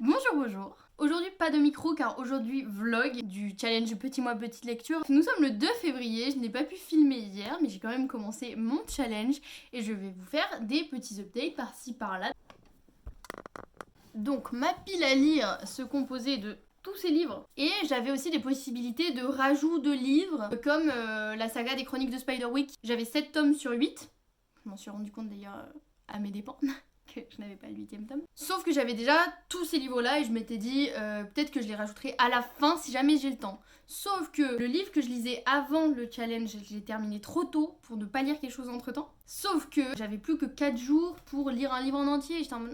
Bonjour, bonjour. Aujourd'hui, pas de micro car aujourd'hui, vlog du challenge Petit Mois Petite Lecture. Nous sommes le 2 février, je n'ai pas pu filmer hier, mais j'ai quand même commencé mon challenge et je vais vous faire des petits updates par-ci par-là. Donc, ma pile à lire se composait de tous ces livres. Et j'avais aussi des possibilités de rajout de livres, comme la saga des Chroniques de Spiderwick. J'avais 7 tomes sur 8. Je m'en suis rendu compte d'ailleurs à mes dépens. Que je n'avais pas le 8ème tome. Sauf que j'avais déjà tous ces livres-là et je m'étais dit peut-être que je les rajouterai à la fin si jamais j'ai le temps. Sauf que le livre que je lisais avant le challenge, je l'ai terminé trop tôt pour ne pas lire quelque chose entre temps. Sauf que j'avais plus que 4 jours pour lire un livre en entier et j'étais en mode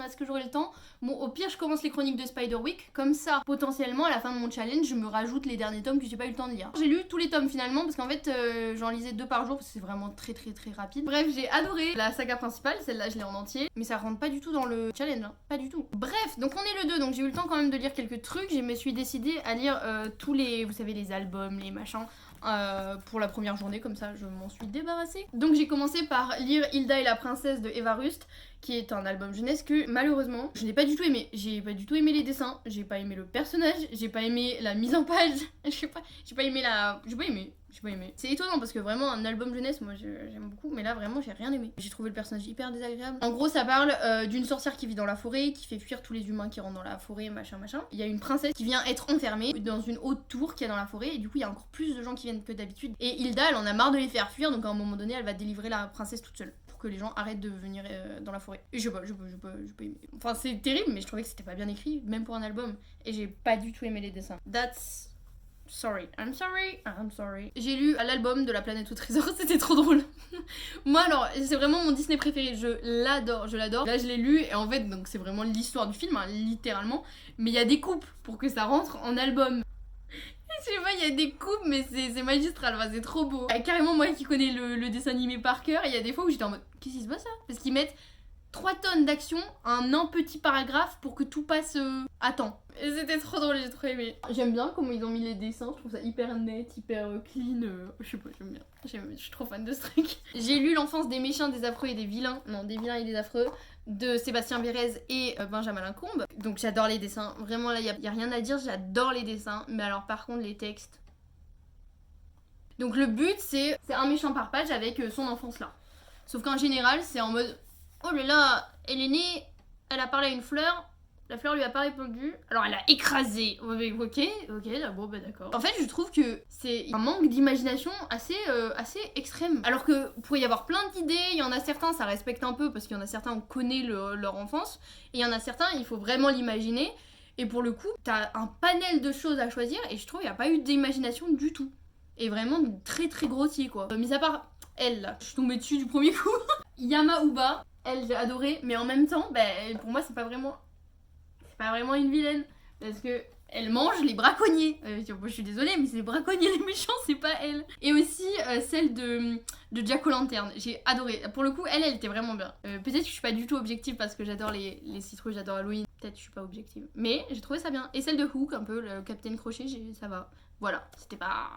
est-ce que j'aurai le temps? Bon, au pire, je commence les Chroniques de Spiderwick, comme ça, potentiellement, à la fin de mon challenge, je me rajoute les derniers tomes que j'ai pas eu le temps de lire. J'ai lu tous les tomes finalement, parce qu'en fait, j'en lisais 2 par jour, parce que c'est vraiment très rapide. Bref, j'ai adoré la saga principale, celle-là, je l'ai en entier, mais ça rentre pas du tout dans le challenge, hein, pas du tout. Bref, donc on est le 2, donc j'ai eu le temps quand même de lire quelques trucs, je me suis décidée à lire tous les, vous savez, les albums, les machins, pour la première journée, comme ça je m'en suis débarrassée. Donc j'ai commencé par lire Hilda et la princesse de Eva Rust, qui est un album jeunesse que malheureusement je n'ai pas du tout aimé. J'ai pas du tout aimé les dessins, j'ai pas aimé le personnage, j'ai pas aimé la mise en page, j'ai pas aimé la... J'ai pas aimé. C'est étonnant parce que vraiment un album jeunesse, moi j'aime beaucoup, mais là vraiment j'ai rien aimé. J'ai trouvé le personnage hyper désagréable. En gros ça parle d'une sorcière qui vit dans la forêt, qui fait fuir tous les humains qui rentrent dans la forêt, machin. Il y a une princesse qui vient être enfermée dans une haute tour qui est dans la forêt et du coup il y a encore plus de gens qui viennent que d'habitude. Et Hilda elle en a marre de les faire fuir, donc à un moment donné elle va délivrer la princesse toute seule. Que les gens arrêtent de venir dans la forêt. Et je sais pas aimé. Enfin, c'est terrible, mais je trouvais que c'était pas bien écrit, même pour un album. Et j'ai pas du tout aimé les dessins. That's... Sorry. I'm sorry. J'ai lu l'album de La Planète au Trésor, c'était trop drôle. Moi, alors, c'est vraiment mon Disney préféré. Je l'adore. Là, je l'ai lu, et en fait, donc c'est vraiment l'histoire du film, hein, littéralement. Mais il y a des coupes pour que ça rentre en album. Je sais pas, il y a des coupes, mais c'est magistral, enfin, c'est trop beau. Carrément, moi qui connais le dessin animé par cœur, il y a des fois où j'étais en mode qu'est-ce qui se passe là? Parce qu'ils mettent 3 tonnes d'action, un petit paragraphe pour que tout passe à temps. Et c'était trop drôle, j'ai trop aimé. J'aime bien comment ils ont mis les dessins, je trouve ça hyper net, hyper clean. Je sais pas, j'aime bien. Je suis trop fan de ce truc. J'ai lu L'enfance des méchants, des affreux et des vilains. Non, des vilains et des affreux. De Sébastien Bérez et Benjamin Lincombe. Donc j'adore les dessins. Vraiment là, y a rien à dire, j'adore les dessins. Mais alors par contre les textes... Donc le but c'est un méchant par page avec son enfance là. Sauf qu'en général c'est en mode oh là là, elle est née, elle a parlé à une fleur, la fleur lui a pas répondu, alors elle a écrasé. Ok, bon bah d'accord. En fait je trouve que c'est un manque d'imagination assez extrême. Alors que pourrait y avoir plein d'idées, il y en a certains ça respecte un peu parce qu'il y en a certains on connaît leur enfance, et il y en a certains il faut vraiment l'imaginer. Et pour le coup, t'as un panel de choses à choisir et je trouve qu'il n'y a pas eu d'imagination du tout. Et vraiment très grossier quoi. Mis à part elle là, je suis tombée dessus du premier coup. Yama Uba, elle j'ai adoré, mais en même temps, pour moi c'est pas vraiment une vilaine. Parce que elle mange les braconniers. Je suis désolée, mais c'est les braconniers les méchants, c'est pas elle. Et aussi celle de Jack O'Lantern, j'ai adoré. Pour le coup, elle était vraiment bien. Peut-être que je suis pas du tout objective parce que j'adore les citrouilles, j'adore Halloween. Peut-être que je suis pas objective. Mais j'ai trouvé ça bien. Et celle de Hook, un peu, le Capitaine Crochet, ça va. Voilà, c'était pas...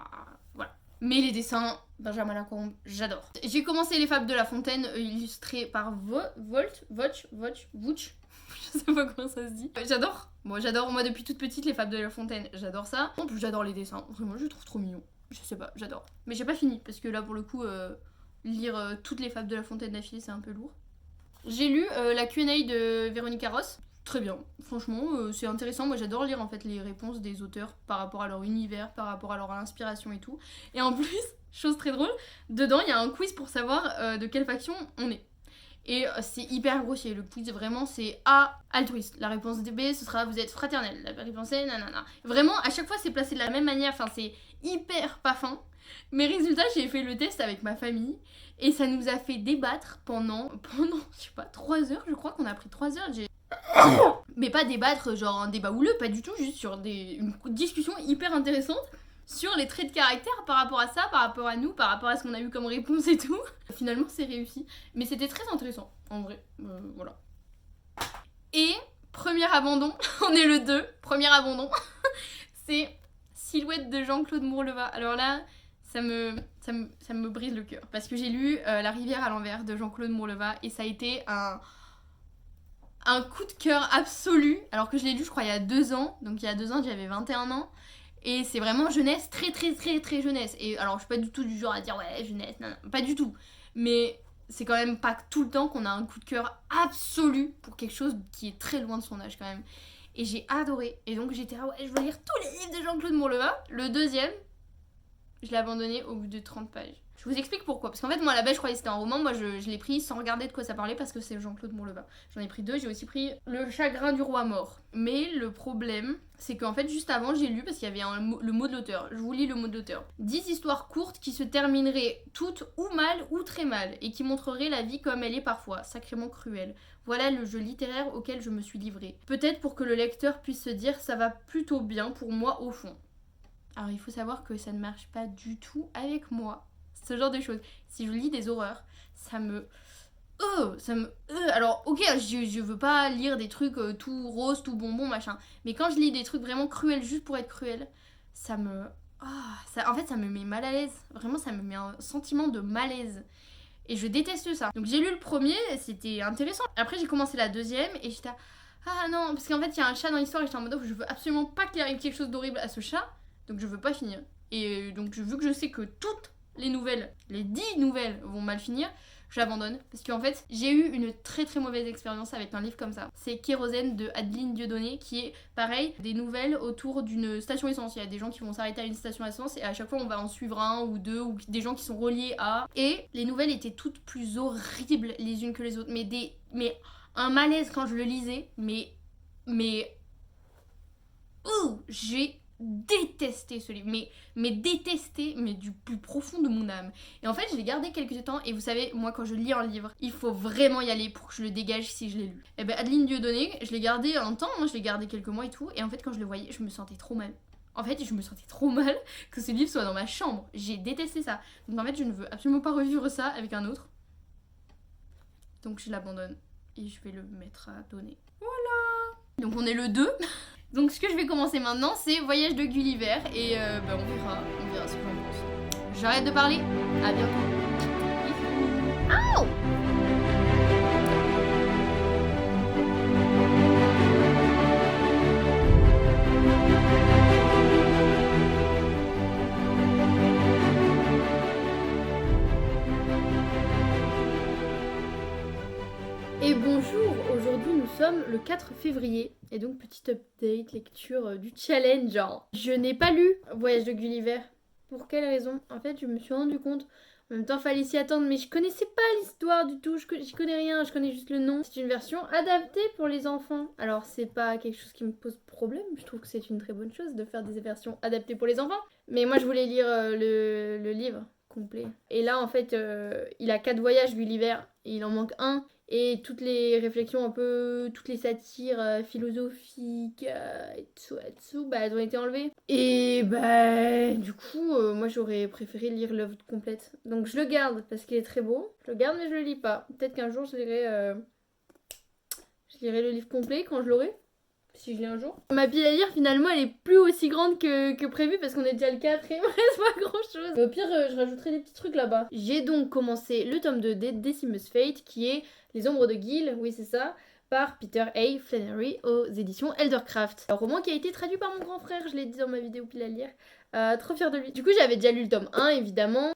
Voilà. Mais les dessins, Benjamin Lincombe, j'adore. J'ai commencé Les Fables de La Fontaine, illustrées par Voch. Je sais pas comment ça se dit. J'adore. Moi depuis toute petite Les Fables de La Fontaine, j'adore ça. En plus j'adore les dessins, vraiment je les trouve trop mignons. Je sais pas, j'adore. Mais j'ai pas fini, parce que là pour le coup, lire toutes les Fables de La Fontaine d'affilée c'est un peu lourd. J'ai lu la Q&A de Véronique Ross. Très bien, franchement c'est intéressant, moi j'adore lire en fait les réponses des auteurs par rapport à leur univers, par rapport à leur inspiration et tout. Et en plus, chose très drôle, dedans il y a un quiz pour savoir de quelle faction on est. Et c'est hyper grossier, le quiz vraiment c'est A, altruiste. La réponse B, ce sera vous êtes fraternel. La réponse C, nanana. Vraiment à chaque fois c'est placé de la même manière, enfin c'est hyper pas fin. Mais résultat, j'ai fait le test avec ma famille et ça nous a fait débattre pendant je sais pas, 3 heures, je crois qu'on a pris 3 heures. Mais pas débattre genre un débat houleux, pas du tout, juste sur une discussion hyper intéressante sur les traits de caractère par rapport à ça, par rapport à nous, par rapport à ce qu'on a eu comme réponse et tout. Finalement c'est réussi, mais c'était très intéressant en vrai, voilà. Et premier abandon, on est le 2, premier abandon, c'est Silhouette de Jean-Claude Mourleva. Alors là, ça me brise le cœur parce que j'ai lu La rivière à l'envers de Jean-Claude Mourleva et ça a été un un coup de cœur absolu, alors que je l'ai lu je crois il y a 2 ans, donc il y a 2 ans j'avais 21 ans, et c'est vraiment jeunesse, très très très très jeunesse. Et alors je suis pas du tout du genre à dire ouais jeunesse, non, non, pas du tout, mais c'est quand même pas tout le temps qu'on a un coup de cœur absolu pour quelque chose qui est très loin de son âge quand même. Et j'ai adoré, et donc j'étais là ouais je veux lire tous les livres de Jean-Claude Morleva. Le deuxième, je l'ai abandonné au bout de 30 pages. Je vous explique pourquoi. Parce qu'en fait, moi, à la base, je croyais que c'était un roman. Moi, je l'ai pris sans regarder de quoi ça parlait parce que c'est Jean-Claude Morleva. J'en ai pris 2. J'ai aussi pris Le Chagrin du Roi Mort. Mais le problème, c'est qu'en fait, juste avant, j'ai lu parce qu'il y avait le mot de l'auteur. Je vous lis le mot de l'auteur. 10 histoires courtes qui se termineraient toutes ou mal ou très mal et qui montreraient la vie comme elle est parfois, sacrément cruelle. Voilà le jeu littéraire auquel je me suis livrée. Peut-être pour que le lecteur puisse se dire ça va plutôt bien pour moi au fond. Alors il faut savoir que ça ne marche pas du tout avec moi. Ce genre de choses. Si je lis des horreurs, ça me... Alors ok, je veux pas lire des trucs tout rose, tout bonbon, machin. Mais quand je lis des trucs vraiment cruels juste pour être cruel, ça me... en fait, ça me met mal à l'aise. Vraiment, ça me met un sentiment de malaise. Et je déteste ça. Donc j'ai lu le premier, c'était intéressant. Après j'ai commencé la deuxième et j'étais... Ah non, parce qu'en fait il y a un chat dans l'histoire et j'étais en mode je veux absolument pas qu'il arrive quelque chose d'horrible à ce chat. Donc je veux pas finir. Et donc vu que je sais que toutes les nouvelles, les 10 nouvelles vont mal finir, j'abandonne. Parce qu'en fait, j'ai eu une très très mauvaise expérience avec un livre comme ça. C'est Kérosène de Adeline Dieudonné, qui est pareil, des nouvelles autour d'une station essence. Il y a des gens qui vont s'arrêter à une station essence et à chaque fois on va en suivre un ou deux, ou des gens qui sont reliés à... Et les nouvelles étaient toutes plus horribles les unes que les autres. Mais un malaise quand je le lisais, j'ai détesté ce livre, mais détesté, mais du plus profond de mon âme. Et en fait, je l'ai gardé quelques temps, et vous savez, moi quand je lis un livre, il faut vraiment y aller pour que je le dégage si je l'ai lu. Et ben Adeline Dieudonné, je l'ai gardé un temps, je l'ai gardé quelques mois et tout, et en fait quand je le voyais, je me sentais trop mal. En fait, je me sentais trop mal que ce livre soit dans ma chambre. J'ai détesté ça. Donc en fait, je ne veux absolument pas revivre ça avec un autre. Donc je l'abandonne. Et je vais le mettre à donner. Voilà. Donc on est le 2. Donc ce que je vais commencer maintenant, c'est Voyage de Gulliver. Et on verra ce que j'en pense. J'arrête de parler. À bientôt. Ouh. Et bonjour, aujourd'hui nous sommes le 4 février et donc petite update, lecture du challenge. Je n'ai pas lu Voyage de Gulliver. Pour quelle raison? En fait je me suis rendu compte, en même temps fallait s'y attendre, mais je connaissais pas l'histoire du tout, j'y connais rien, je connais juste le nom. C'est une version adaptée pour les enfants. Alors c'est pas quelque chose qui me pose problème, je trouve que c'est une très bonne chose de faire des versions adaptées pour les enfants. Mais moi je voulais lire le livre complet. Et là en fait il a 4 voyages Gulliver et il en manque un. Et toutes les réflexions un peu, toutes les satires philosophiques et tout, bah elles ont été enlevées. Et bah du coup, moi j'aurais préféré lire l'œuvre complète. Donc je le garde parce qu'il est très beau. Je le garde mais je le lis pas. Peut-être qu'un jour je lirai le livre complet quand je l'aurai. Si je l'ai un jour. Ma pile à lire finalement elle est plus aussi grande que prévu parce qu'on est déjà le 4 et il me reste pas grand chose. Au pire je rajouterai des petits trucs là-bas. J'ai donc commencé le tome 2 de Decimus Fate qui est Les Ombres de Gil, oui c'est ça, par Peter A. Flannery aux éditions Eldercraft. Un roman qui a été traduit par mon grand frère, je l'ai dit dans ma vidéo pile à lire. Trop fière de lui. Du coup j'avais déjà lu le tome 1 évidemment.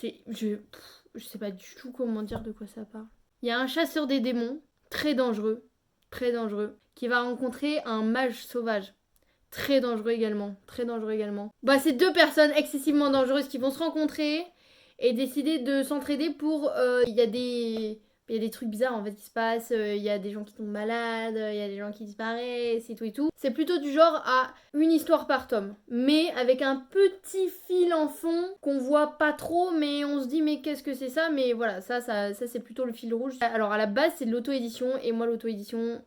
Je sais pas du tout comment dire de quoi ça parle. Il y a un chasseur des démons, très dangereux, qui va rencontrer un mage sauvage. Très dangereux également. Bah, c'est 2 personnes excessivement dangereuses qui vont se rencontrer et décider de s'entraider pour... Il y a des trucs bizarres en fait qui se passent, il y a des gens qui tombent malades, il y a des gens qui disparaissent et tout et tout. C'est plutôt du genre à une histoire par tome, mais avec un petit fil en fond qu'on voit pas trop, mais on se dit mais qu'est-ce que c'est ça? Mais voilà, ça c'est plutôt le fil rouge. Alors à la base c'est de l'auto-édition et moi l'auto-édition...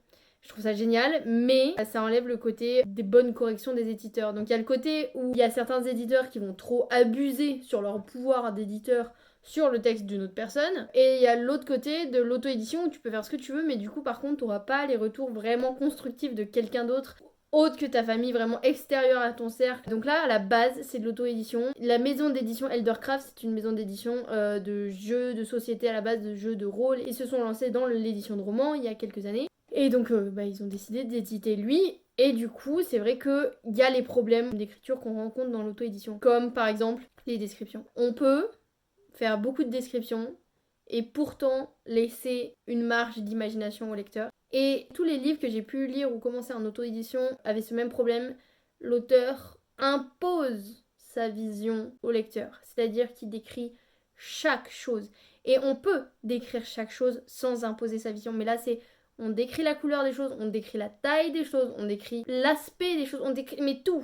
Je trouve ça génial, mais ça enlève le côté des bonnes corrections des éditeurs. Donc il y a le côté où il y a certains éditeurs qui vont trop abuser sur leur pouvoir d'éditeur sur le texte d'une autre personne. Et il y a l'autre côté de l'auto-édition où tu peux faire ce que tu veux, mais du coup par contre tu n'auras pas les retours vraiment constructifs de quelqu'un d'autre autre que ta famille, vraiment extérieure à ton cercle. Donc là, à la base, c'est de l'auto-édition. La maison d'édition Eldercraft, c'est une maison d'édition de jeux de société à la base, de jeux de rôle. Ils se sont lancés dans l'édition de romans il y a quelques années. Et donc ils ont décidé d'éditer lui. Et du coup, c'est vrai qu'il y a les problèmes d'écriture qu'on rencontre dans l'auto-édition. Comme par exemple les descriptions. On peut faire beaucoup de descriptions et pourtant laisser une marge d'imagination au lecteur. Et tous les livres que j'ai pu lire ou commencer en auto-édition avaient ce même problème. L'auteur impose sa vision au lecteur. C'est-à-dire qu'il décrit chaque chose. Et on peut décrire chaque chose sans imposer sa vision. Mais là, c'est... On décrit la couleur des choses, on décrit la taille des choses, on décrit l'aspect des choses, on décrit... Mais tout.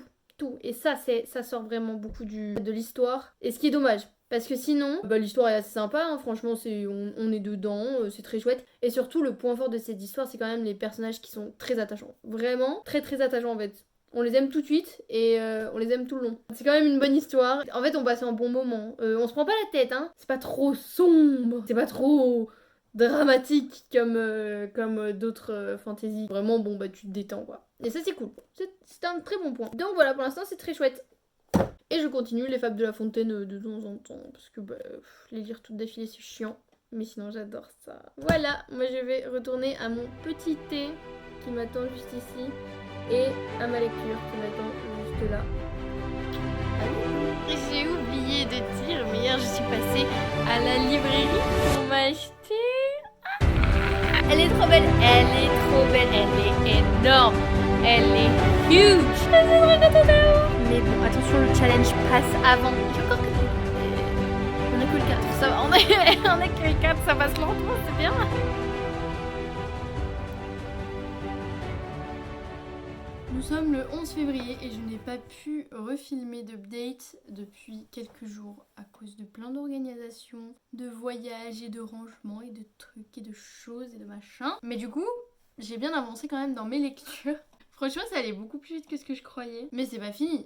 Et ça sort vraiment beaucoup de l'histoire. Et ce qui est dommage. Parce que sinon, l'histoire est assez sympa, hein. Franchement, on est dedans, c'est très chouette. Et surtout, le point fort de cette histoire, c'est quand même les personnages qui sont très attachants. Vraiment, très très attachants en fait. On les aime tout de suite et on les aime tout le long. C'est quand même une bonne histoire. En fait, on passe un bon moment. On se prend pas la tête, hein. C'est pas trop sombre, c'est pas trop dramatique comme d'autres fantasy. Vraiment, tu te détends quoi. Et ça, c'est cool. C'est un très bon point. Donc voilà, pour l'instant, c'est très chouette. Et je continue les Fables de La Fontaine de temps en temps, parce que les lire toutes d'affilée c'est chiant, mais sinon j'adore ça. Voilà, moi je vais retourner à mon petit thé qui m'attend juste ici, et à ma lecture qui m'attend juste là. J'ai oublié de dire, mais hier je suis passée à la librairie pour m'acheter... Elle est trop belle, elle est énorme, elle est huge. Mais bon, attention, le challenge passe avant. J'ai encore que... On a que le 4, ça va. On a que le 4, ça passe lentement, c'est bien. Nous sommes le 11 février et je n'ai pas pu refilmer d'update depuis quelques jours à cause de plein d'organisations, de voyages et de rangements et de trucs et de choses et de machins. Mais du coup, j'ai bien avancé quand même dans mes lectures. Franchement, ça allait beaucoup plus vite que ce que je croyais. Mais c'est pas fini.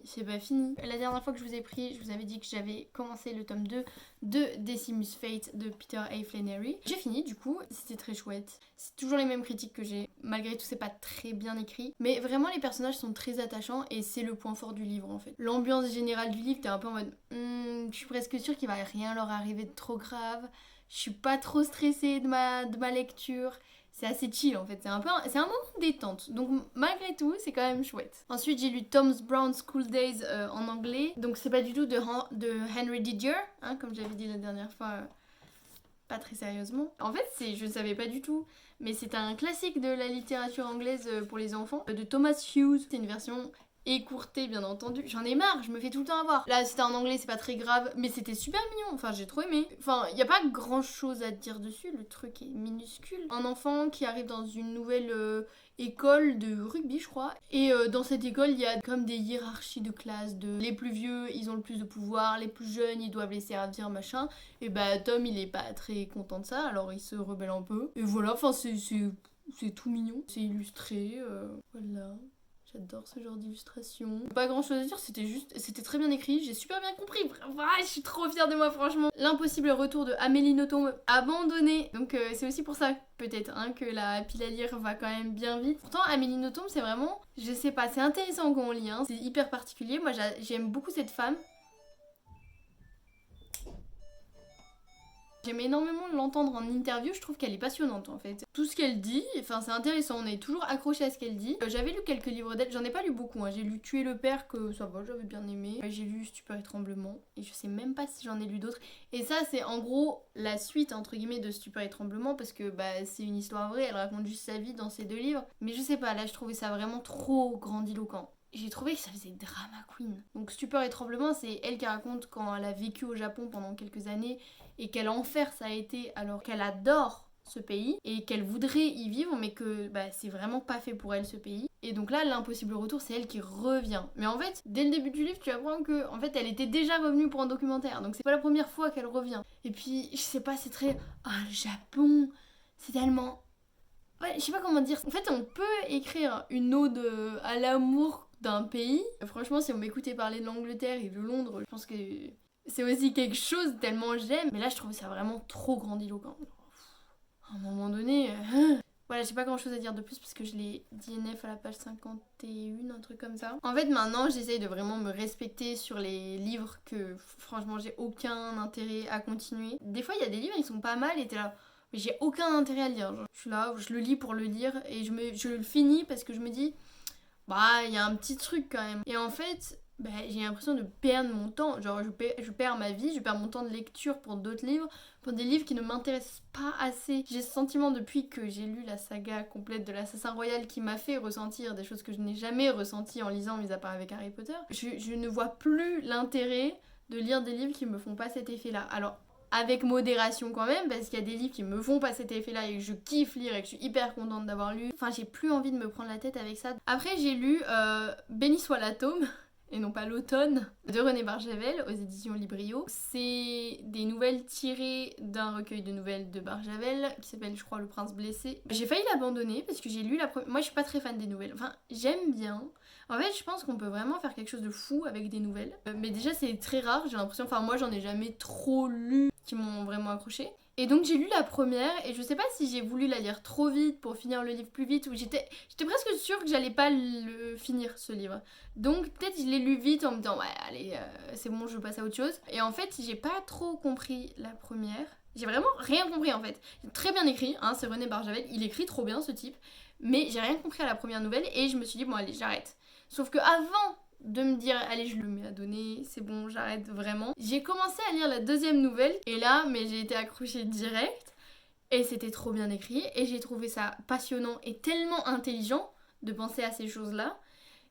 La dernière fois que je vous ai pris, je vous avais dit que j'avais commencé le tome 2 de Decimus Fate de Peter A. Flannery. J'ai fini du coup, c'était très chouette. C'est toujours les mêmes critiques que j'ai. Malgré tout, c'est pas très bien écrit. Mais vraiment, les personnages sont très attachants et c'est le point fort du livre en fait. L'ambiance générale du livre, t'es un peu en mode je suis presque sûre qu'il va rien leur arriver de trop grave. Je suis pas trop stressée de ma lecture. C'est assez chill en fait, c'est un moment de détente. Donc malgré tout, c'est quand même chouette. Ensuite, j'ai lu Thomas Brown School Days en anglais. Donc c'est pas du tout de Henry Didier, hein, comme j'avais dit la dernière fois, pas très sérieusement. En fait, je savais pas du tout, mais c'est un classique de la littérature anglaise pour les enfants, de Thomas Hughes. C'est une version écourtée bien entendu. J'en ai marre, je me fais tout le temps avoir. Là c'était en anglais, c'est pas très grave, mais c'était super mignon, enfin j'ai trop aimé. Enfin, y a pas grand chose à dire dessus, le truc est minuscule. Un enfant qui arrive dans une nouvelle école de rugby je crois, et dans cette école il y a comme des hiérarchies de classes, les plus vieux ils ont le plus de pouvoir, les plus jeunes ils doivent les servir machin, et Tom il est pas très content de ça, alors il se rebelle un peu. Et voilà, enfin c'est tout mignon, c'est illustré, voilà. J'adore ce genre d'illustration. Pas grand chose à dire, c'était très bien écrit, j'ai super bien compris. Je suis trop fière de moi franchement. L'impossible retour de Amélie Nothomb abandonné. Donc c'est aussi pour ça peut-être que la pile à lire va quand même bien vite. Pourtant Amélie Nothomb c'est vraiment, je sais pas, c'est intéressant quand on lit, c'est hyper particulier. Moi j'aime beaucoup cette femme. J'aime énormément l'entendre en interview, je trouve qu'elle est passionnante en fait. Tout ce qu'elle dit, enfin c'est intéressant, on est toujours accroché à ce qu'elle dit. J'avais lu quelques livres d'elle, j'en ai pas lu beaucoup, j'ai lu Tuer le père que ça va, j'avais bien aimé. J'ai lu Stupeur et Tremblement, et je sais même pas si j'en ai lu d'autres. Et ça c'est en gros la suite entre guillemets de Stupeur et Tremblement, parce que c'est une histoire vraie, elle raconte juste sa vie dans ces deux livres. Mais je sais pas, là je trouvais ça vraiment trop grandiloquent. J'ai trouvé que ça faisait drama queen. Donc Stupeur et Tremblement, c'est elle qui raconte quand elle a vécu au Japon pendant quelques années et quel enfer ça a été alors qu'elle adore ce pays et qu'elle voudrait y vivre mais que c'est vraiment pas fait pour elle ce pays. Et donc là, l'impossible retour, c'est elle qui revient. Mais en fait, dès le début du livre, tu apprends que en fait, elle était déjà revenue pour un documentaire. Donc c'est pas la première fois qu'elle revient. Et puis, je sais pas, c'est très... le Japon, c'est tellement... Ouais, je sais pas comment dire. En fait, on peut écrire une ode à l'amour d'un pays. Franchement, si on m'écoutait parler de l'Angleterre et de Londres, je pense que c'est aussi quelque chose tellement j'aime. Mais là, je trouvais ça vraiment trop grandiloquent. À un moment donné... Voilà, j'ai pas grand chose à dire de plus parce que je l'ai DNF à la page 51, un truc comme ça. En fait, maintenant, j'essaye de vraiment me respecter sur les livres que, franchement, j'ai aucun intérêt à continuer. Des fois, il y a des livres, ils sont pas mal et t'es là... mais j'ai aucun intérêt à le lire. Genre, je suis là, je le lis pour le lire et je le finis parce que je me dis, bah, il y a un petit truc quand même. Et en fait, bah, j'ai l'impression de perdre mon temps. Genre, je perds ma vie, je perds mon temps de lecture pour d'autres livres, pour des livres qui ne m'intéressent pas assez. J'ai ce sentiment depuis que j'ai lu la saga complète de l'Assassin Royal qui m'a fait ressentir des choses que je n'ai jamais ressenties en lisant, mis à part avec Harry Potter. Je ne vois plus l'intérêt de lire des livres qui me font pas cet effet-là. Alors, avec modération quand même, parce qu'il y a des livres qui me font pas cet effet-là et que je kiffe lire et que je suis hyper contente d'avoir lu. Enfin, j'ai plus envie de me prendre la tête avec ça. Après, j'ai lu Béni soit l'atome, et non pas l'automne, de René Barjavel aux éditions Librio. C'est des nouvelles tirées d'un recueil de nouvelles de Barjavel qui s'appelle, je crois, Le Prince blessé. J'ai failli l'abandonner parce que j'ai lu la première... Moi, je suis pas très fan des nouvelles. Enfin, j'aime bien. En fait, je pense qu'on peut vraiment faire quelque chose de fou avec des nouvelles. Mais déjà, c'est très rare, j'ai l'impression. Enfin, moi, j'en ai jamais trop lu qui m'ont vraiment accroché. Et donc j'ai lu la première et je sais pas si j'ai voulu la lire trop vite pour finir le livre plus vite ou j'étais presque sûre que j'allais pas le finir ce livre. Donc peut-être je l'ai lu vite en me disant ouais allez c'est bon je passe à autre chose. Et en fait j'ai pas trop compris la première. J'ai vraiment rien compris en fait. Très bien écrit, hein, c'est René Barjavel, il écrit trop bien ce type. Mais j'ai rien compris à la première nouvelle et je me suis dit bon allez j'arrête. Sauf que avant de me dire allez je le mets à donner, c'est bon j'arrête vraiment. J'ai commencé à lire la deuxième nouvelle et là mais j'ai été accrochée direct et c'était trop bien écrit et j'ai trouvé ça passionnant et tellement intelligent de penser à ces choses là.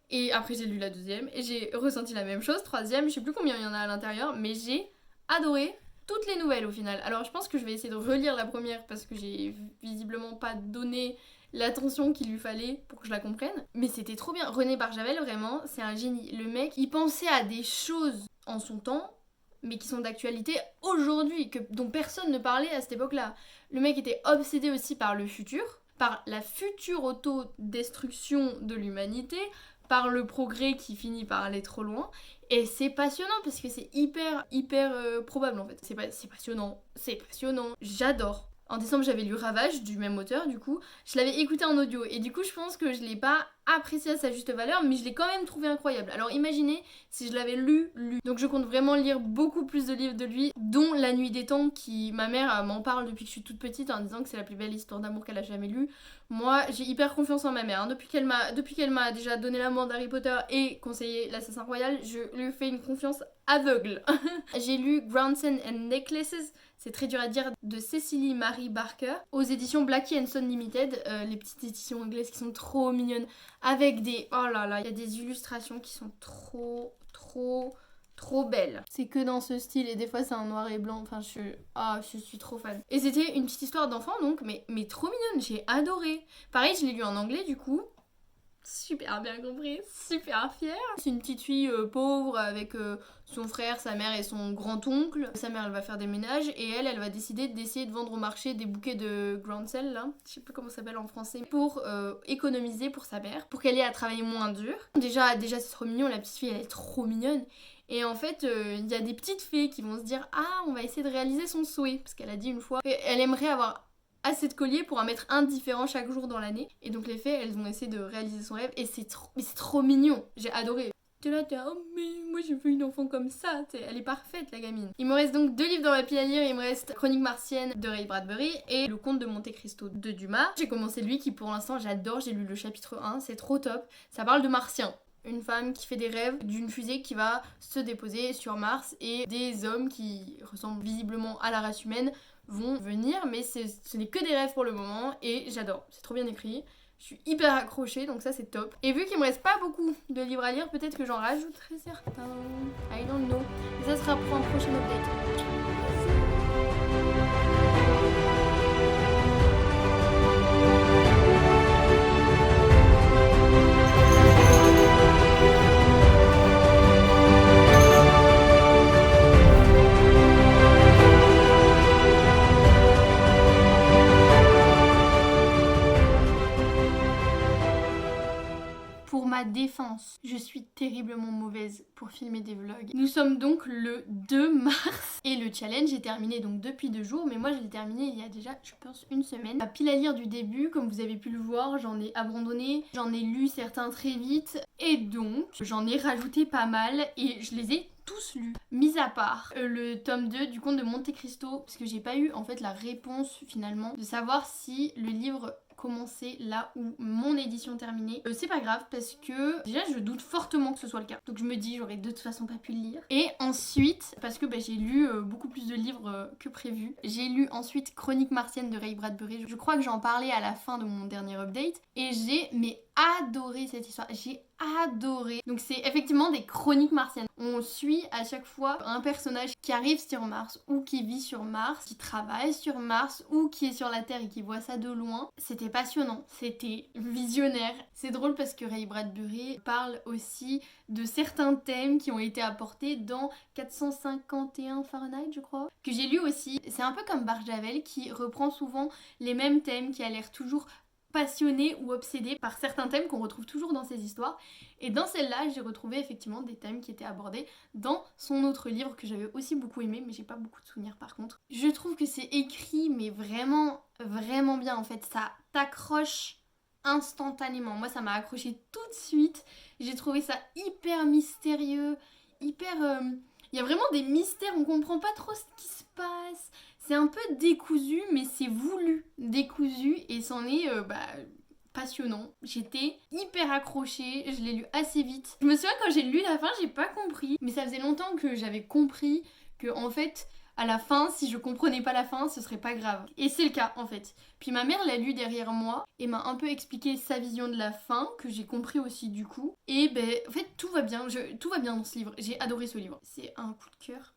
Et après j'ai lu la deuxième et j'ai ressenti la même chose, troisième, je sais plus combien il y en a à l'intérieur mais j'ai adoré toutes les nouvelles au final. Alors je pense que je vais essayer de relire la première parce que j'ai visiblement pas donné l'attention qu'il lui fallait pour que je la comprenne. Mais c'était trop bien. René Barjavel, vraiment, c'est un génie. Le mec, il pensait à des choses en son temps, mais qui sont d'actualité aujourd'hui, dont personne ne parlait à cette époque-là. Le mec était obsédé aussi par le futur, par la future autodestruction de l'humanité, par le progrès qui finit par aller trop loin. Et c'est passionnant parce que c'est hyper probable en fait. C'est passionnant, j'adore. En décembre, j'avais lu Ravage du même auteur, du coup. Je l'avais écouté en audio et du coup, je pense que je l'ai pas apprécié à sa juste valeur, mais je l'ai quand même trouvé incroyable. Alors imaginez si je l'avais lu. Donc je compte vraiment lire beaucoup plus de livres de lui, dont La Nuit des Temps, qui ma mère m'en parle depuis que je suis toute petite en disant que c'est la plus belle histoire d'amour qu'elle a jamais lue. Moi, j'ai hyper confiance en ma mère. Hein. Depuis qu'elle m'a déjà donné la main d'Harry Potter et conseillé l'Assassin Royal, je lui fais une confiance aveugle. J'ai lu Grandson and Necklaces, c'est très dur à dire, de Cecily Marie Barker, aux éditions Blackie & Son Limited, les petites éditions anglaises qui sont trop mignonnes, avec des... Oh là là, il y a des illustrations qui sont trop belles. C'est que dans ce style et des fois c'est en noir et blanc, enfin je suis trop fan. Et c'était une petite histoire d'enfant donc, mais trop mignonne, j'ai adoré. Pareil, je l'ai lu en anglais du coup. Super bien compris, super fière. C'est une petite fille pauvre avec son frère, sa mère et son grand-oncle. Sa mère elle va faire des ménages et elle va décider d'essayer de vendre au marché des bouquets de groundsel là, je sais plus comment ça s'appelle en français, pour économiser pour sa mère, pour qu'elle ait à travailler moins dur. Déjà c'est trop mignon, la petite fille elle est trop mignonne. Et en fait, il y a des petites fées qui vont se dire « Ah, on va essayer de réaliser son souhait ». Parce qu'elle a dit une fois qu'elle aimerait avoir assez de colliers pour en mettre un différent chaque jour dans l'année. Et donc les fées, elles vont essayer de réaliser son rêve. Et c'est trop mignon. J'ai adoré. T'es là, oh mais moi je veux une enfant comme ça. Elle est parfaite la gamine. Il me reste donc 2 livres dans ma pile à lire. Il me reste Chronique martienne de Ray Bradbury et Le Comte de Monte Cristo de Dumas. J'ai commencé lui qui pour l'instant j'adore. J'ai lu le chapitre 1. C'est trop top. Ça parle de martiens. Une femme qui fait des rêves d'une fusée qui va se déposer sur Mars et des hommes qui ressemblent visiblement à la race humaine vont venir, mais ce n'est que des rêves pour le moment et j'adore, c'est trop bien écrit. Je suis hyper accrochée donc ça c'est top. Et vu qu'il me reste pas beaucoup de livres à lire, peut-être que j'en rajouterai certains. I don't know. Et ça sera pour un prochain update. Défense, je suis terriblement mauvaise pour filmer des vlogs. Nous sommes donc le 2 mars et le challenge est terminé donc depuis 2 jours, mais moi je l'ai terminé il y a déjà je pense une semaine. La pile à lire du début, comme vous avez pu le voir, j'en ai abandonné, j'en ai lu certains très vite et donc j'en ai rajouté pas mal et je les ai tous lus, mis à part le tome 2 du Comte de Monte Cristo, parce que j'ai pas eu en fait la réponse finalement de savoir si le livre commencer là où mon édition terminée. C'est pas grave parce que déjà je doute fortement que ce soit le cas. Donc je me dis j'aurais de toute façon pas pu le lire. Et ensuite, parce que j'ai lu beaucoup plus de livres que prévu, j'ai lu ensuite Chroniques martiennes de Ray Bradbury. Je crois que j'en parlais à la fin de mon dernier update. Et j'ai adoré cette histoire. J'ai adoré. Donc c'est effectivement des chroniques martiennes. On suit à chaque fois un personnage qui arrive sur Mars ou qui vit sur Mars, qui travaille sur Mars ou qui est sur la Terre et qui voit ça de loin. C'était passionnant, c'était visionnaire. C'est drôle parce que Ray Bradbury parle aussi de certains thèmes qui ont été apportés dans 451 Fahrenheit, je crois, que j'ai lu aussi. C'est un peu comme Barjavel qui reprend souvent les mêmes thèmes, qui a l'air toujours passionné ou obsédé par certains thèmes qu'on retrouve toujours dans ses histoires. Et dans celle-là, j'ai retrouvé effectivement des thèmes qui étaient abordés dans son autre livre que j'avais aussi beaucoup aimé, mais j'ai pas beaucoup de souvenirs par contre. Je trouve que c'est écrit, mais vraiment, vraiment bien en fait. Ça t'accroche instantanément. Moi, ça m'a accroché tout de suite. J'ai trouvé ça hyper mystérieux, hyper... Il y a vraiment des mystères, on comprend pas trop ce qui se passe. C'est un peu décousu, mais c'est voulu décousu et c'en est passionnant. J'étais hyper accrochée, je l'ai lu assez vite. Je me souviens quand j'ai lu la fin, j'ai pas compris, mais ça faisait longtemps que j'avais compris que en fait, à la fin, si je comprenais pas la fin, ce serait pas grave. Et c'est le cas en fait. Puis ma mère l'a lu derrière moi et m'a un peu expliqué sa vision de la fin, que j'ai compris aussi du coup. Et en fait, tout va bien, tout va bien dans ce livre. J'ai adoré ce livre. C'est un coup de cœur.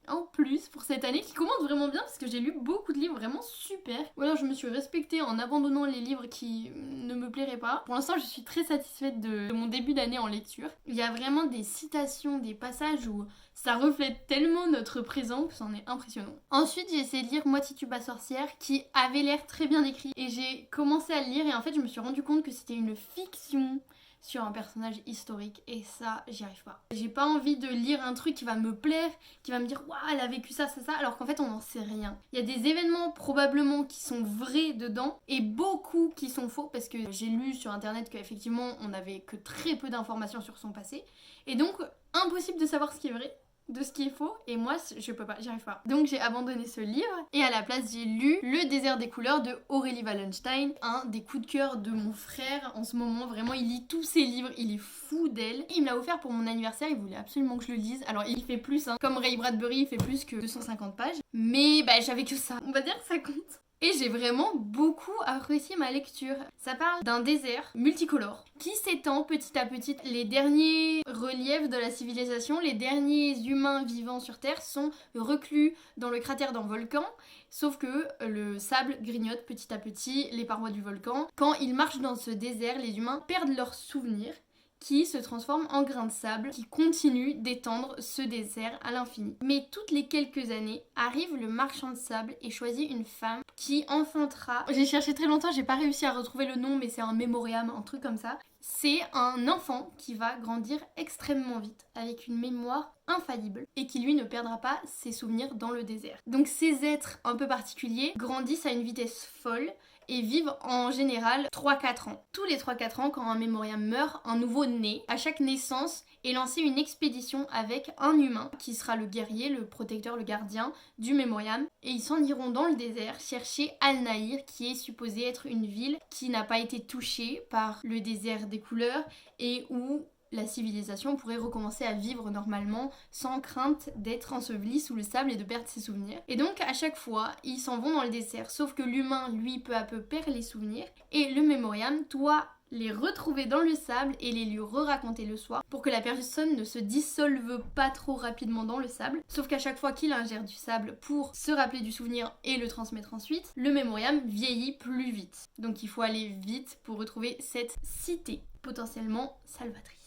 En plus pour cette année qui commence vraiment bien parce que j'ai lu beaucoup de livres vraiment super. Ou alors je me suis respectée en abandonnant les livres qui ne me plairaient pas. Pour l'instant je suis très satisfaite de mon début d'année en lecture. Il y a vraiment des citations, des passages où ça reflète tellement notre présent que c'en est impressionnant. Ensuite j'ai essayé de lire Moi Tituba sorcière qui avait l'air très bien écrit et j'ai commencé à le lire et en fait je me suis rendu compte que c'était une fiction sur un personnage historique et ça j'y arrive pas. J'ai pas envie de lire un truc qui va me plaire, qui va me dire waouh elle a vécu ça, alors qu'en fait on n'en sait rien. Il y a des événements probablement qui sont vrais dedans et beaucoup qui sont faux parce que j'ai lu sur internet qu'effectivement on n'avait que très peu d'informations sur son passé et donc impossible de savoir ce qui est vrai de ce qui est faux et moi je peux pas, j'y arrive pas. Donc j'ai abandonné ce livre et à la place j'ai lu Le désert des couleurs de Aurélie Wallenstein, un des coups de cœur de mon frère en ce moment. Vraiment il lit tous ses livres, il est fou d'elle. Il me l'a offert pour mon anniversaire, il voulait absolument que je le lise. Alors il fait plus comme Ray Bradbury, il fait plus que 250 pages mais j'avais que ça, on va dire que ça compte. Et j'ai vraiment beaucoup apprécié ma lecture. Ça parle d'un désert multicolore qui s'étend petit à petit. Les derniers reliefs de la civilisation, les derniers humains vivant sur Terre sont reclus dans le cratère d'un volcan. Sauf que le sable grignote petit à petit les parois du volcan. Quand ils marchent dans ce désert, les humains perdent leurs souvenirs qui se transforme en grains de sable qui continue d'étendre ce désert à l'infini. Mais toutes les quelques années, arrive le marchand de sable et choisit une femme qui enfantera... J'ai cherché très longtemps, j'ai pas réussi à retrouver le nom mais c'est un mémoriam, un truc comme ça. C'est un enfant qui va grandir extrêmement vite, avec une mémoire infaillible, et qui lui ne perdra pas ses souvenirs dans le désert. Donc ces êtres un peu particuliers grandissent à une vitesse folle, et vivent en général 3-4 ans. Tous les 3-4 ans, quand un mémoriam meurt, un nouveau naît. À chaque naissance est lancée une expédition avec un humain qui sera le guerrier, le protecteur, le gardien du mémoriam. Et ils s'en iront dans le désert chercher Al-Nahir, qui est supposée être une ville qui n'a pas été touchée par le désert des couleurs et où la civilisation pourrait recommencer à vivre normalement sans crainte d'être enseveli sous le sable et de perdre ses souvenirs. Et donc à chaque fois, ils s'en vont dans le désert, sauf que l'humain, lui, peu à peu perd les souvenirs et le mémoriam doit les retrouver dans le sable et les lui re-raconter le soir pour que la personne ne se dissolve pas trop rapidement dans le sable. Sauf qu'à chaque fois qu'il ingère du sable pour se rappeler du souvenir et le transmettre ensuite, le mémoriam vieillit plus vite. Donc il faut aller vite pour retrouver cette cité potentiellement salvatrice.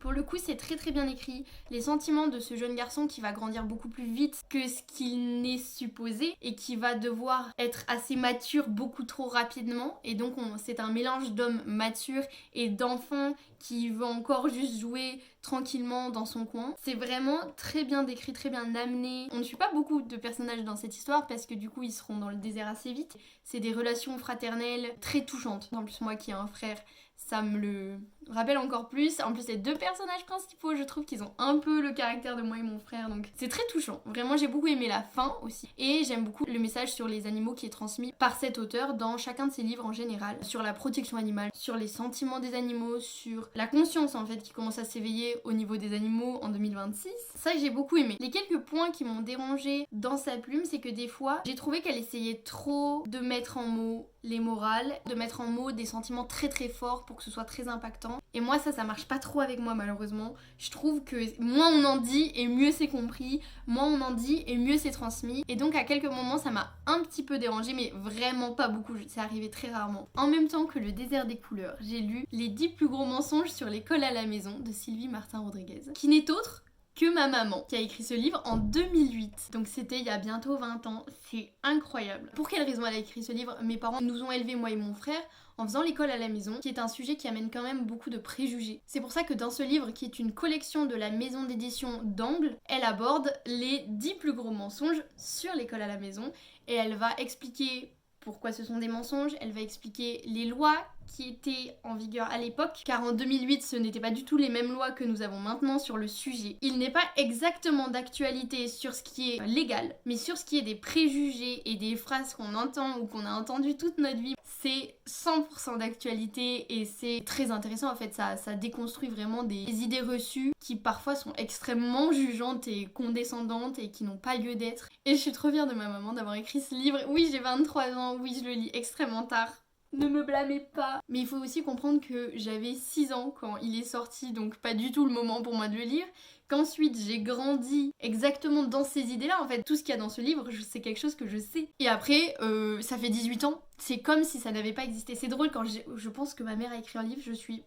Pour le coup, c'est très très bien écrit. Les sentiments de ce jeune garçon qui va grandir beaucoup plus vite que ce qu'il n'est supposé et qui va devoir être assez mature beaucoup trop rapidement. Et donc c'est un mélange d'hommes matures et d'enfants qui vont encore juste jouer tranquillement dans son coin. C'est vraiment très bien décrit, très bien amené. On ne suit pas beaucoup de personnages dans cette histoire parce que du coup ils seront dans le désert assez vite. C'est des relations fraternelles très touchantes. En plus moi qui ai un frère, ça me rappelle encore plus. En plus, les deux personnages principaux, je trouve qu'ils ont un peu le caractère de moi et mon frère, donc c'est très touchant. Vraiment, j'ai beaucoup aimé la fin aussi. Et j'aime beaucoup le message sur les animaux qui est transmis par cet auteur dans chacun de ses livres en général. Sur la protection animale, sur les sentiments des animaux, sur la conscience en fait qui commence à s'éveiller au niveau des animaux en 2026. Ça que j'ai beaucoup aimé. Les quelques points qui m'ont dérangé dans sa plume, c'est que des fois, j'ai trouvé qu'elle essayait trop de mettre en mots les morales, de mettre en mots des sentiments très très forts pour que ce soit très impactant. Et moi ça marche pas trop avec moi malheureusement. Je trouve que moins on en dit et mieux c'est compris, moins on en dit et mieux c'est transmis. Et donc à quelques moments ça m'a un petit peu dérangée, mais vraiment pas beaucoup, c'est arrivé très rarement. En même temps que Le désert des couleurs, j'ai lu Les 10 plus gros mensonges sur l'école à la maison de Sylvie Martin-Rodriguez, qui n'est autre que ma maman, qui a écrit ce livre en 2008. Donc c'était il y a bientôt 20 ans, c'est incroyable. Pour quelle raison elle a écrit ce livre? Mes parents nous ont élevés, moi et mon frère, en faisant l'école à la maison, qui est un sujet qui amène quand même beaucoup de préjugés. C'est pour ça que dans ce livre, qui est une collection de la maison d'édition d'Angle, elle aborde les 10 plus gros mensonges sur l'école à la maison, et elle va expliquer pourquoi ce sont des mensonges, elle va expliquer les lois qui étaient en vigueur à l'époque, car en 2008 ce n'étaient pas du tout les mêmes lois que nous avons maintenant sur le sujet. Il n'est pas exactement d'actualité sur ce qui est légal, mais sur ce qui est des préjugés et des phrases qu'on entend ou qu'on a entendues toute notre vie, c'est 100% d'actualité et c'est très intéressant en fait, ça déconstruit vraiment des idées reçues qui parfois sont extrêmement jugeantes et condescendantes et qui n'ont pas lieu d'être. Et je suis trop fière de ma maman d'avoir écrit ce livre. Oui, j'ai 23 ans, oui, je le lis extrêmement tard. Ne me blâmez pas. Mais il faut aussi comprendre que j'avais 6 ans quand il est sorti, donc pas du tout le moment pour moi de le lire. Qu'ensuite j'ai grandi exactement dans ces idées-là. En fait, tout ce qu'il y a dans ce livre, c'est quelque chose que je sais. Et après, ça fait 18 ans. C'est comme si ça n'avait pas existé. C'est drôle quand je pense que ma mère a écrit un livre, je suis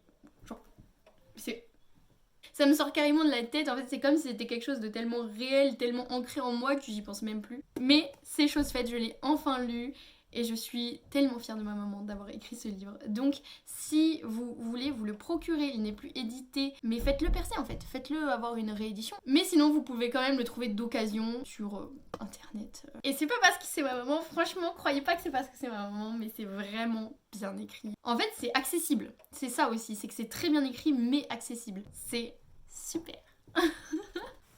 genre... Ça me sort carrément de la tête. En fait, c'est comme si c'était quelque chose de tellement réel, tellement ancré en moi que j'y pense même plus. Mais c'est chose faite, je l'ai enfin lu. Et je suis tellement fière de ma maman d'avoir écrit ce livre. Donc si vous voulez vous le procurer, il n'est plus édité, mais faites-le percer en fait, faites-le avoir une réédition. Mais sinon vous pouvez quand même le trouver d'occasion sur internet. Et c'est pas parce que c'est ma maman, franchement, croyez pas que c'est parce que c'est ma maman, mais c'est vraiment bien écrit. En fait c'est accessible, c'est ça aussi, c'est que c'est très bien écrit mais accessible. C'est super.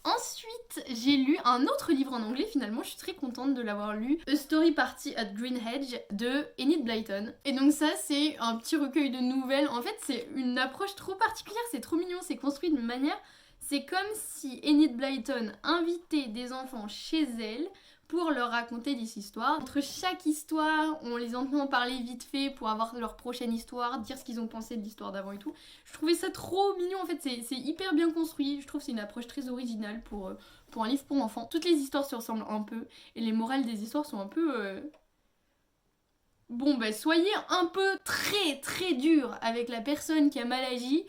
Ensuite, j'ai lu un autre livre en anglais, finalement, je suis très contente de l'avoir lu, A Story Party at Green Hedge de Enid Blyton. Et donc ça, c'est un petit recueil de nouvelles. En fait, c'est une approche trop particulière, c'est trop mignon, c'est construit d'une manière... C'est comme si Enid Blyton invitait des enfants chez elle pour leur raconter des histoires. Entre chaque histoire, on les entend parler vite fait pour avoir leur prochaine histoire, dire ce qu'ils ont pensé de l'histoire d'avant et tout. Je trouvais ça trop mignon en fait, c'est hyper bien construit. Je trouve que c'est une approche très originale pour un livre pour enfants. Toutes les histoires se ressemblent un peu et les morales des histoires sont un peu... Bon bah soyez un peu très très dur avec la personne qui a mal agi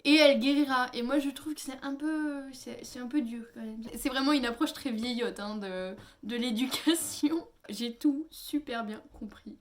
et elle guérira. Et moi je trouve que c'est un peu dur quand même. C'est vraiment une approche très vieillotte hein, de l'éducation. J'ai tout super bien compris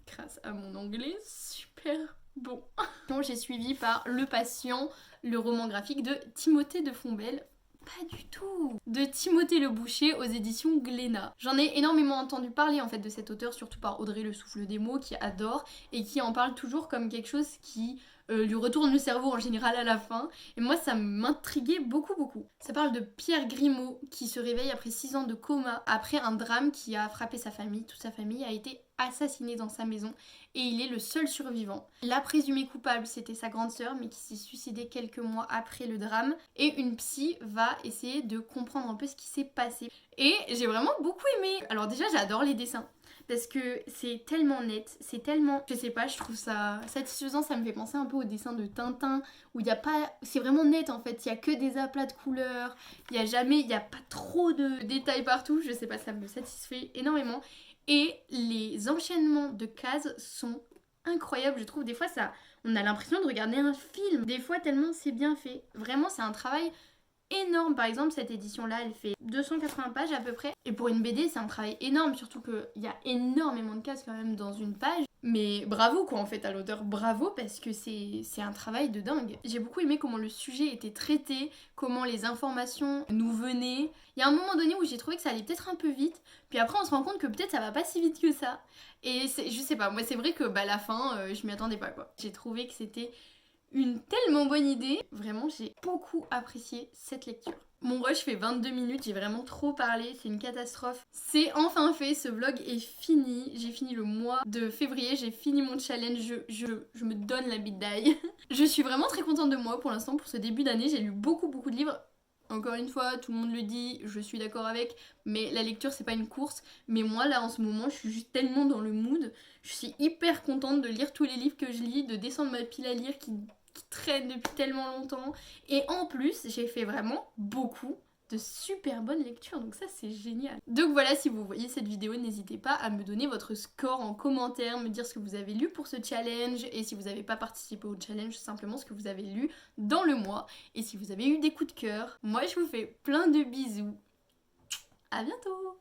grâce à mon anglais super bon. Donc j'ai suivi par Le Patient, le roman graphique de Timothée de Fontbelle. Pas du tout. De Timothée Le Boucher aux éditions Glénat. J'en ai énormément entendu parler en fait de cet auteur, surtout par Audrey Le Souffle des mots qui adore et qui en parle toujours comme quelque chose qui lui retourne le cerveau en général à la fin. Et moi ça m'intriguait beaucoup beaucoup. Ça parle de Pierre Grimaud qui se réveille après 6 ans de coma après un drame qui a frappé sa famille. Toute sa famille a été assassinée dans sa maison et il est le seul survivant. La présumée coupable c'était sa grande sœur mais qui s'est suicidée quelques mois après le drame et une psy va essayer de comprendre un peu ce qui s'est passé. Et j'ai vraiment beaucoup aimé. Alors déjà j'adore les dessins. Parce que c'est tellement net, c'est tellement... Je sais pas, je trouve ça satisfaisant, ça me fait penser un peu au dessin de Tintin, où il y a pas... C'est vraiment net en fait, il y a que des aplats de couleurs, il y a pas trop de détails partout, je sais pas, ça me satisfait énormément. Et les enchaînements de cases sont incroyables, je trouve. Des fois, on a l'impression de regarder un film, des fois tellement c'est bien fait. Vraiment, c'est un travail... énorme. Par exemple, cette édition-là, elle fait 280 pages à peu près. Et pour une BD, c'est un travail énorme, surtout qu'il y a énormément de cases quand même dans une page. Mais bravo quoi en fait à l'auteur, bravo parce que c'est un travail de dingue. J'ai beaucoup aimé comment le sujet était traité, comment les informations nous venaient. Il y a un moment donné où j'ai trouvé que ça allait peut-être un peu vite, puis après on se rend compte que peut-être ça va pas si vite que ça. Et je sais pas, moi c'est vrai que la fin, je m'y attendais pas quoi. J'ai trouvé que c'était une tellement bonne idée. Vraiment, j'ai beaucoup apprécié cette lecture. Mon rush fait 22 minutes, j'ai vraiment trop parlé, c'est une catastrophe. C'est enfin fait, ce vlog est fini. J'ai fini le mois de février, j'ai fini mon challenge, je me donne la bite d'ail. Je suis vraiment très contente de moi pour l'instant, pour ce début d'année. J'ai lu beaucoup de livres. Encore une fois, tout le monde le dit, je suis d'accord avec, mais la lecture c'est pas une course. Mais moi là en ce moment, je suis juste tellement dans le mood. Je suis hyper contente de lire tous les livres que je lis, de descendre ma pile à lire qui traîne depuis tellement longtemps. Et en plus, j'ai fait vraiment beaucoup de super bonnes lectures, donc ça c'est génial. Donc voilà, si vous voyez cette vidéo, n'hésitez pas à me donner votre score en commentaire, me dire ce que vous avez lu pour ce challenge, et si vous n'avez pas participé au challenge, simplement ce que vous avez lu dans le mois, et si vous avez eu des coups de cœur. Moi je vous fais plein de bisous, à bientôt.